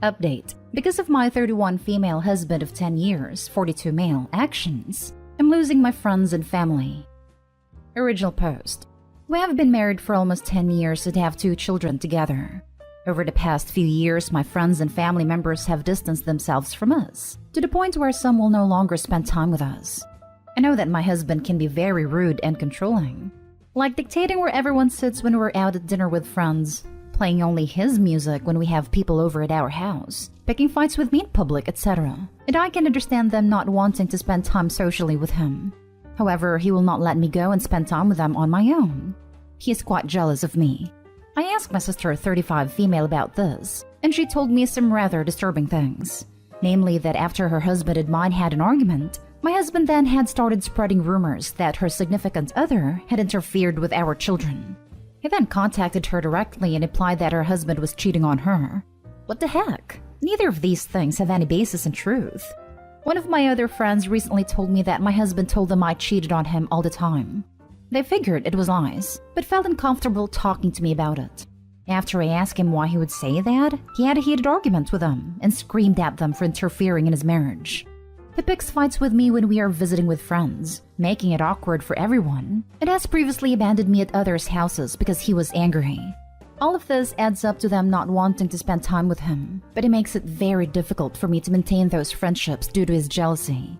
Update. Because of my 31 female husband of 10 years, 42 male actions, I'm losing my friends and family. Original post. We have been married for almost 10 years and have 2 children together. Over the past few years, my friends and family members have distanced themselves from us, to the point where some will no longer spend time with us. I know that my husband can be very rude and controlling, like dictating where everyone sits when we're out at dinner with friends, playing only his music when we have people over at our house, picking fights with me in public, etc. And I can understand them not wanting to spend time socially with him. However, he will not let me go and spend time with them on my own. He is quite jealous of me. I asked my sister, 35 female, about this, and she told me some rather disturbing things. Namely that after her husband and mine had an argument, my husband then had started spreading rumors that her significant other had interfered with our children. He then contacted her directly and implied that her husband was cheating on her. What the heck? Neither of these things have any basis in truth. One of my other friends recently told me that my husband told them I cheated on him all the time. They figured it was lies, but felt uncomfortable talking to me about it. After I asked him why he would say that, he had a heated argument with them and screamed at them for interfering in his marriage. He picks fights with me when we are visiting with friends, making it awkward for everyone, and has previously abandoned me at others' houses because he was angry. All of this adds up to them not wanting to spend time with him, but it makes it very difficult for me to maintain those friendships due to his jealousy.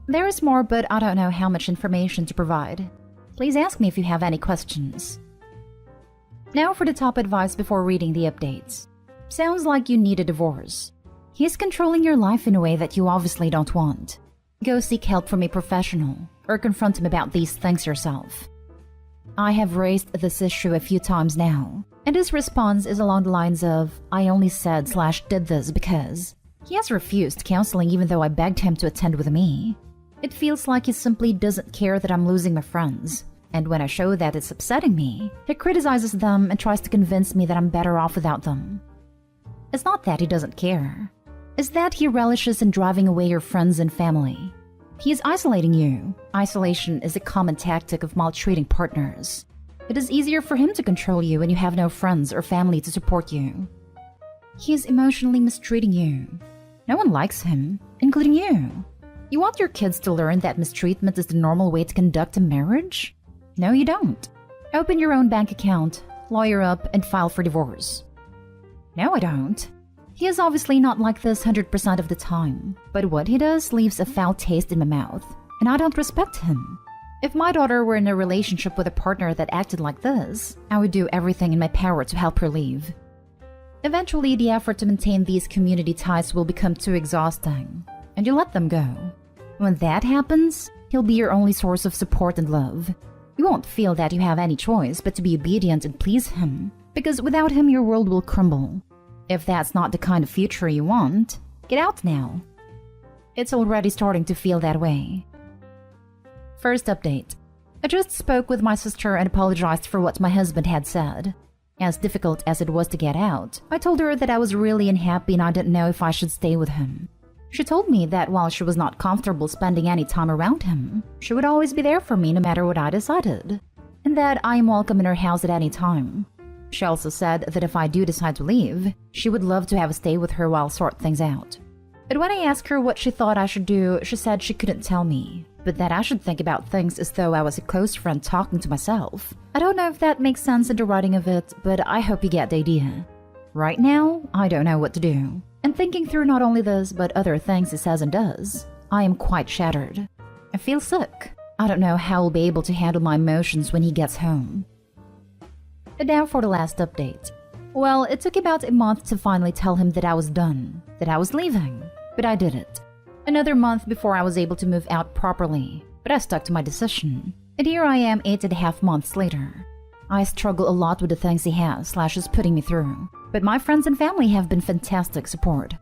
There is more, but I don't know how much information to provide. Please ask me if you have any questions. Now for the top advice before reading the updates. Sounds like you need a divorce. He's controlling your life in a way that you obviously don't want. Go seek help from a professional, or confront him about these things yourself. I have raised this issue a few times now, and his response is along the lines of, I only said/did this because. He has refused counseling even though I begged him to attend with me. It feels like he simply doesn't care that I'm losing my friends, and when I show that it's upsetting me, he criticizes them and tries to convince me that I'm better off without them. It's not that he doesn't care. It's that he relishes in driving away your friends and family. He is isolating you. Isolation is a common tactic of maltreating partners. It is easier for him to control you when you have no friends or family to support you. He is emotionally mistreating you. No one likes him, including you. You want your kids to learn that mistreatment is the normal way to conduct a marriage? No, you don't. Open your own bank account, lawyer up, and file for divorce. No, I don't. He is obviously not like this 100% of the time, but what he does leaves a foul taste in my mouth, and I don't respect him. If my daughter were in a relationship with a partner that acted like this, I would do everything in my power to help her leave. Eventually, the effort to maintain these community ties will become too exhausting, and you let them go. When that happens, he'll be your only source of support and love. You won't feel that you have any choice but to be obedient and please him, because without him your world will crumble. If that's not the kind of future you want, get out now. It's already starting to feel that way. First update. I just spoke with my sister and apologized for what my husband had said. As difficult as it was to get out, I told her that I was really unhappy and I didn't know if I should stay with him. She told me that while she was not comfortable spending any time around him, she would always be there for me no matter what I decided, and that I am welcome in her house at any time. She also said that if I do decide to leave, she would love to have a stay with her while sort things out. But when I asked her what she thought I should do, she said she couldn't tell me, but that I should think about things as though I was a close friend talking to myself. I don't know if that makes sense in the writing of it, but I hope you get the idea. Right now, I don't know what to do. And thinking through not only this, but other things he says and does, I am quite shattered. I feel sick. I don't know how I'll be able to handle my emotions when he gets home. And now for the last update. Well, it took about a month to finally tell him that I was done, that I was leaving, but I did it. Another month before I was able to move out properly, but I stuck to my decision. And here I am 8.5 months later. I struggle a lot with the things he has/is putting me through, but my friends and family have been fantastic support.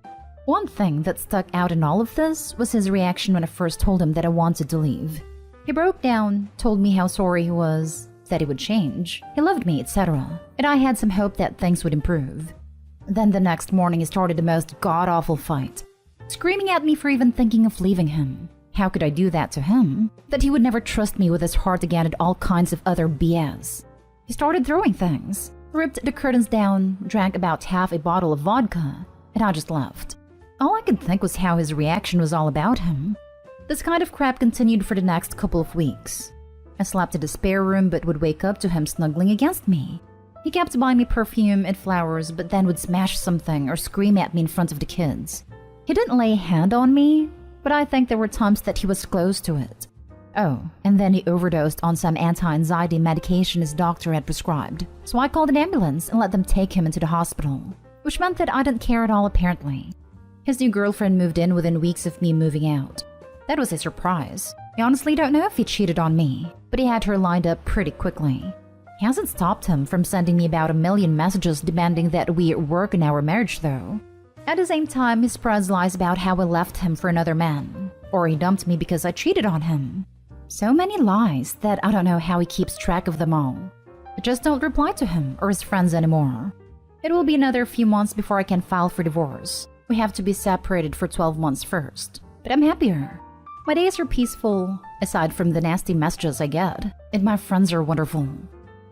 One thing that stuck out in all of this was his reaction when I first told him that I wanted to leave. He broke down, told me how sorry he was, that he would change, he loved me, etc., and I had some hope that things would improve. Then the next morning he started the most god-awful fight, screaming at me for even thinking of leaving him. How could I do that to him? That he would never trust me with his heart again and all kinds of other BS. He started throwing things, ripped the curtains down, drank about half a bottle of vodka, and I just left. All I could think was how his reaction was all about him. This kind of crap continued for the next couple of weeks. I slept in the spare room but would wake up to him snuggling against me. He kept buying me perfume and flowers but then would smash something or scream at me in front of the kids. He didn't lay a hand on me, but I think there were times that he was close to it. Oh, and then he overdosed on some anti-anxiety medication his doctor had prescribed. So I called an ambulance and let them take him into the hospital, which meant that I didn't care at all apparently. His new girlfriend moved in within weeks of me moving out. That was a surprise. I honestly don't know if he cheated on me, but he had her lined up pretty quickly. He hasn't stopped him from sending me about 1 million messages demanding that we work in our marriage though. At the same time, he spreads lies about how I left him for another man, or he dumped me because I cheated on him. So many lies that I don't know how he keeps track of them all. I just don't reply to him or his friends anymore. It will be another few months before I can file for divorce. We have to be separated for 12 months first, but I'm happier. My days are peaceful, aside from the nasty messages I get, and my friends are wonderful.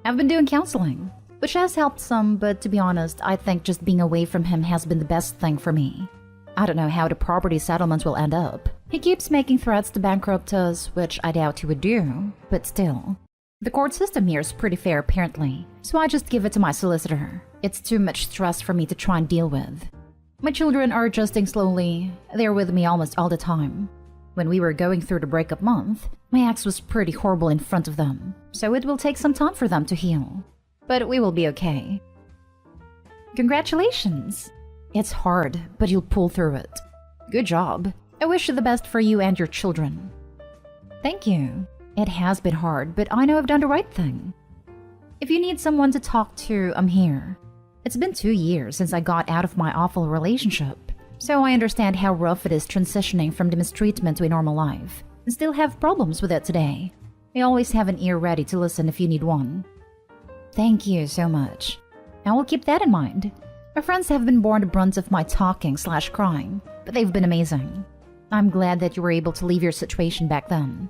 I've been doing counseling, which has helped some, but to be honest, I think just being away from him has been the best thing for me. I don't know how the property settlement will end up. He keeps making threats to bankrupt us, which I doubt he would do, but still. The court system here is pretty fair apparently, so I just give it to my solicitor. It's too much stress for me to try and deal with. My children are adjusting slowly. They're with me almost all the time. When we were going through the breakup month, my ex was pretty horrible in front of them, so it will take some time for them to heal. But we will be okay. Congratulations! It's hard, but you'll pull through it. Good job. I wish you the best for you and your children. Thank you. It has been hard, but I know I've done the right thing. If you need someone to talk to, I'm here. It's been 2 years since I got out of my awful relationship, so I understand how rough it is transitioning from the mistreatment to a normal life, and still have problems with it today. I always have an ear ready to listen if you need one. Thank you so much. I will keep that in mind. My friends have been borne the brunt of my talking/crying, but they've been amazing. I'm glad that you were able to leave your situation back then.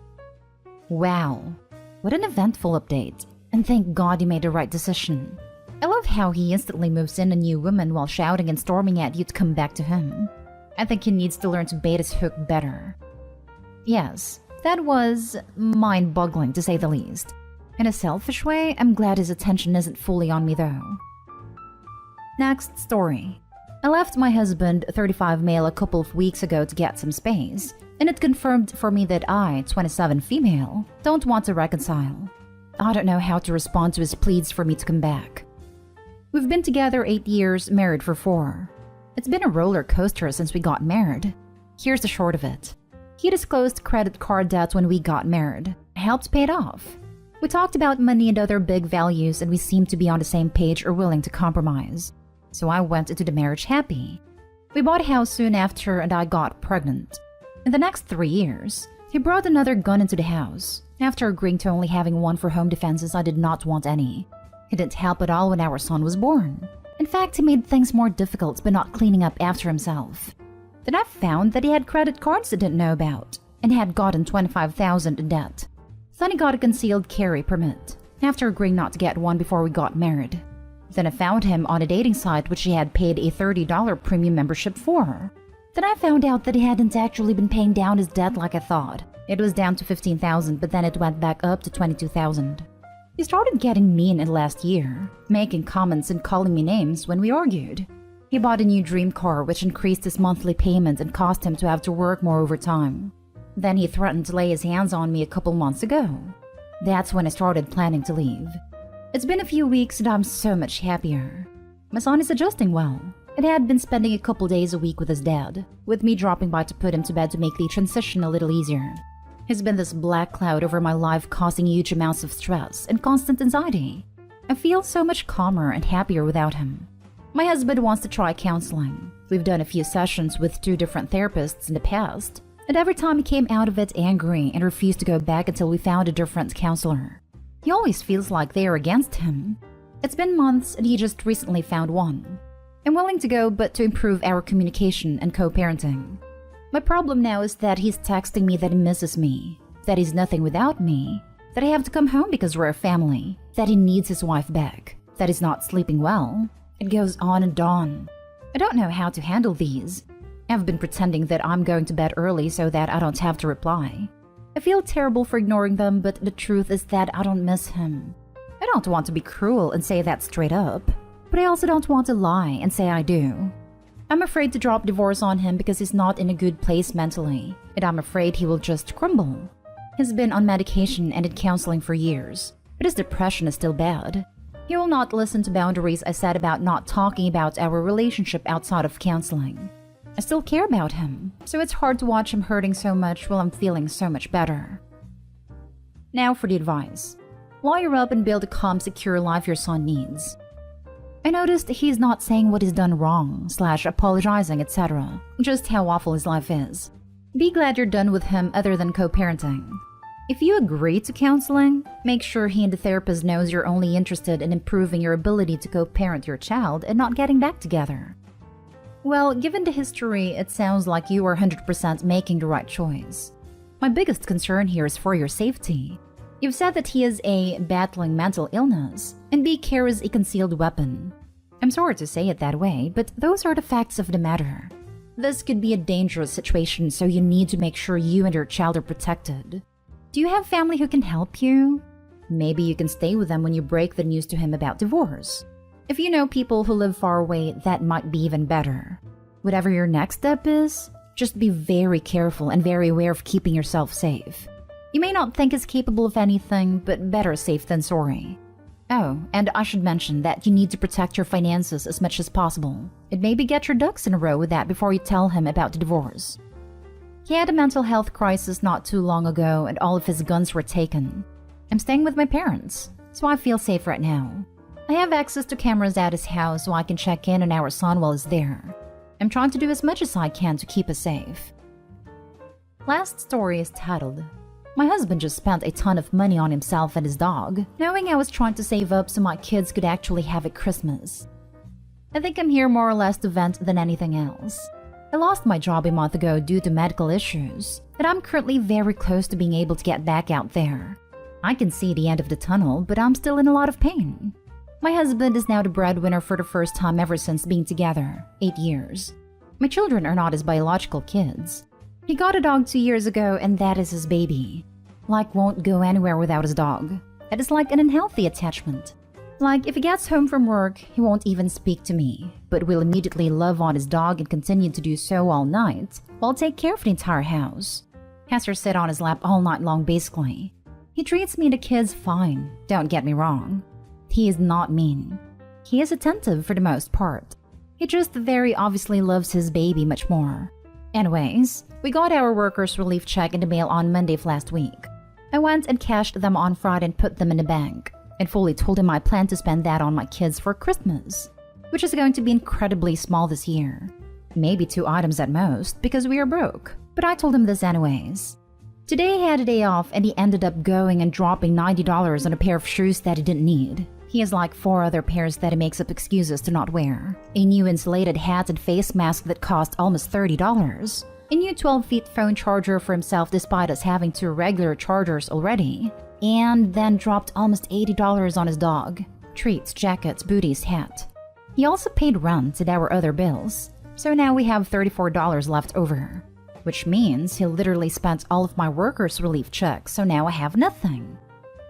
Wow, what an eventful update, and thank God you made the right decision. I love how he instantly moves in a new woman while shouting and storming at you to come back to him. I think he needs to learn to bait his hook better. Yes, that was mind-boggling to say the least. In a selfish way, I'm glad his attention isn't fully on me though. Next story. I left my husband, 35 male, a couple of weeks ago to get some space, and it confirmed for me that I, 27 female, don't want to reconcile. I don't know how to respond to his pleas for me to come back. We've been together 8 years, married for 4. It's been a roller coaster since we got married. Here's the short of it. He disclosed credit card debt when we got married. I helped pay it off. We talked about money and other big values, and we seemed to be on the same page or willing to compromise. So I went into the marriage happy. We bought a house soon after and I got pregnant. In the next 3 years, he brought another gun into the house. After agreeing to only having one for home defenses, I did not want any. He didn't help at all when our son was born. In fact, he made things more difficult by not cleaning up after himself. Then I found that he had credit cards I didn't know about and had gotten $25,000 in debt. Then he got a concealed carry permit, after agreeing not to get one before we got married. Then I found him on a dating site which he had paid a $30 premium membership for. Then I found out that he hadn't actually been paying down his debt like I thought. It was down to $15,000, but then it went back up to $22,000. He started getting mean in the last year, making comments and calling me names when we argued. He bought a new dream car which increased his monthly payment and caused him to have to work more overtime. Then he threatened to lay his hands on me a couple months ago. That's when I started planning to leave. It's been a few weeks and I'm so much happier. My son is adjusting well, and had been spending a couple days a week with his dad, with me dropping by to put him to bed to make the transition a little easier. He's been this black cloud over my life, causing huge amounts of stress and constant anxiety. I feel so much calmer and happier without him. My husband wants to try counseling. We've done a few sessions with 2 different therapists in the past, and every time he came out of it angry and refused to go back until we found a different counselor. He always feels like they are against him. It's been months and he just recently found one. I'm willing to go, but to improve our communication and co-parenting. My problem now is that he's texting me that he misses me, that he's nothing without me, that I have to come home because we're a family, that he needs his wife back, that he's not sleeping well. It goes on and on. I don't know how to handle these. I've been pretending that I'm going to bed early so that I don't have to reply. I feel terrible for ignoring them, but the truth is that I don't miss him. I don't want to be cruel and say that straight up, but I also don't want to lie and say I do. I'm afraid to drop divorce on him because he's not in a good place mentally, and I'm afraid he will just crumble. He's been on medication and in counseling for years, but his depression is still bad. He will not listen to boundaries I set about not talking about our relationship outside of counseling. I still care about him, so it's hard to watch him hurting so much while I'm feeling so much better. Now for the advice. Lawyer up and build a calm, secure life your son needs. I noticed he's not saying what he's done wrong, /apologizing, etc. Just how awful his life is. Be glad you're done with him other than co-parenting. If you agree to counseling, make sure he and the therapist knows you're only interested in improving your ability to co-parent your child and not getting back together. Well, given the history, it sounds like you are 100% making the right choice. My biggest concern here is for your safety. You've said that he is battling mental illness, and B carries a concealed weapon. I'm sorry to say it that way, but those are the facts of the matter. This could be a dangerous situation, so you need to make sure you and your child are protected. Do you have family who can help you? Maybe you can stay with them when you break the news to him about divorce. If you know people who live far away, that might be even better. Whatever your next step is, just be very careful and very aware of keeping yourself safe. You may not think he's capable of anything, but better safe than sorry. Oh, and I should mention that you need to protect your finances as much as possible. And maybe get your ducks in a row with that before you tell him about the divorce. He had a mental health crisis not too long ago and all of his guns were taken. I'm staying with my parents, so I feel safe right now. I have access to cameras at his house so I can check in on our son while he's there. I'm trying to do as much as I can to keep us safe. Last story is titled, My husband just spent a ton of money on himself and his dog, knowing I was trying to save up so my kids could actually have a Christmas. I think I'm here more or less to vent than anything else. I lost my job a month ago due to medical issues, and I'm currently very close to being able to get back out there. I can see the end of the tunnel, but I'm still in a lot of pain. My husband is now the breadwinner for the first time ever since being together, 8 years. My children are not his biological kids. He got a dog 2 years ago and that is his baby. Like won't go anywhere without his dog. It is like an unhealthy attachment. Like if he gets home from work, he won't even speak to me, but will immediately love on his dog and continue to do so all night, while take care of the entire house. Has her sit on his lap all night long basically. He treats me and the kids fine, don't get me wrong. He is not mean. He is attentive for the most part. He just very obviously loves his baby much more. Anyways, we got our workers' relief check in the mail on Monday of last week. I went and cashed them on Friday and put them in the bank, and fully told him I plan to spend that on my kids for Christmas, which is going to be incredibly small this year. Maybe 2 items at most, because we are broke, but I told him this anyways. Today he had a day off and he ended up going and dropping $90 on a pair of shoes that he didn't need. He has like 4 other pairs that he makes up excuses to not wear. A new insulated hat and face mask that cost almost $30. A new 12-feet phone charger for himself despite us having 2 regular chargers already. And then dropped almost $80 on his dog. Treats, jackets, booties, hat. He also paid rent and our other bills. So now we have $34 left over. Which means he literally spent all of my workers' relief checks, so now I have nothing.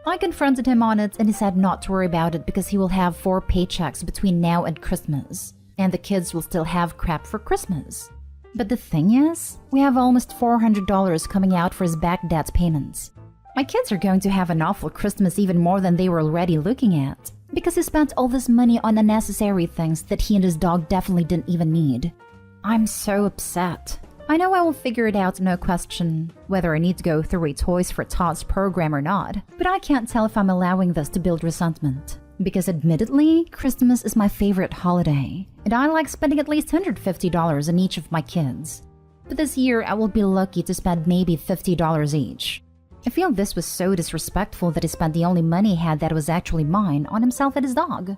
I confronted him on it and he said not to worry about it because he will have 4 paychecks between now and Christmas, and the kids will still have crap for Christmas. But the thing is, we have almost $400 coming out for his back debt payments. My kids are going to have an awful Christmas even more than they were already looking at, because he spent all this money on unnecessary things that he and his dog definitely didn't even need. I'm so upset. I know I will figure it out, no question, whether I need to go through a Toys for Tots program or not, but I can't tell if I'm allowing this to build resentment. Because admittedly, Christmas is my favorite holiday, and I like spending at least $150 on each of my kids. But this year, I will be lucky to spend maybe $50 each. I feel this was so disrespectful that he spent the only money he had that was actually mine on himself and his dog.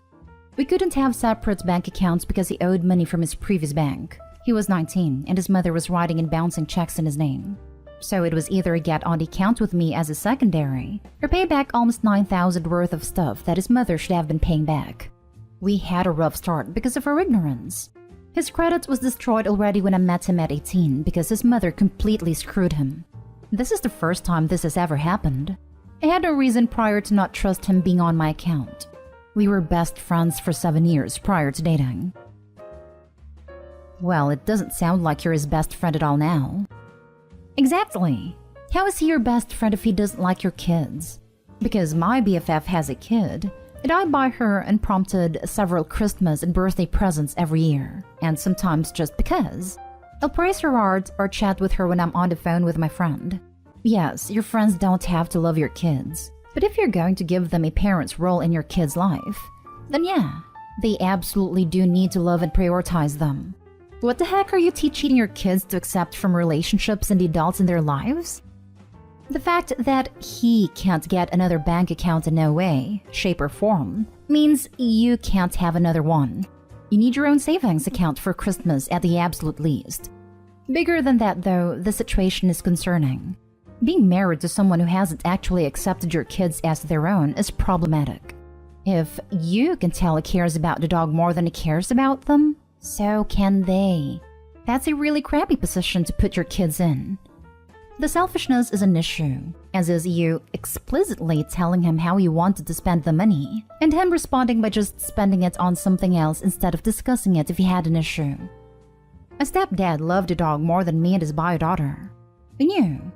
We couldn't have separate bank accounts because he owed money from his previous bank. He was 19, and his mother was writing and bouncing checks in his name. So it was either get on the account with me as a secondary, or pay back almost $9,000 worth of stuff that his mother should have been paying back. We had a rough start because of our ignorance. His credit was destroyed already when I met him at 18 because his mother completely screwed him. This is the first time this has ever happened. I had no reason prior to not trust him being on my account. We were best friends for 7 years prior to dating. Well, it doesn't sound like you're his best friend at all now. Exactly. How is he your best friend if he doesn't like your kids? Because my BFF has a kid, and I buy her unprompted several Christmas and birthday presents every year, and sometimes just because. I'll praise her art or chat with her when I'm on the phone with my friend. Yes, your friends don't have to love your kids, but if you're going to give them a parent's role in your kid's life, then yeah, they absolutely do need to love and prioritize them. What the heck are you teaching your kids to accept from relationships and the adults in their lives? The fact that he can't get another bank account in no way, shape or form, means you can't have another one. You need your own savings account for Christmas at the absolute least. Bigger than that though, the situation is concerning. Being married to someone who hasn't actually accepted your kids as their own is problematic. If you can tell he cares about the dog more than he cares about them, so can they. That's a really crappy position to put your kids in. The selfishness is an issue, as is you explicitly telling him how you wanted to spend the money, and him responding by just spending it on something else instead of discussing it if he had an issue. A stepdad loved the dog more than me and his bio daughter. We knew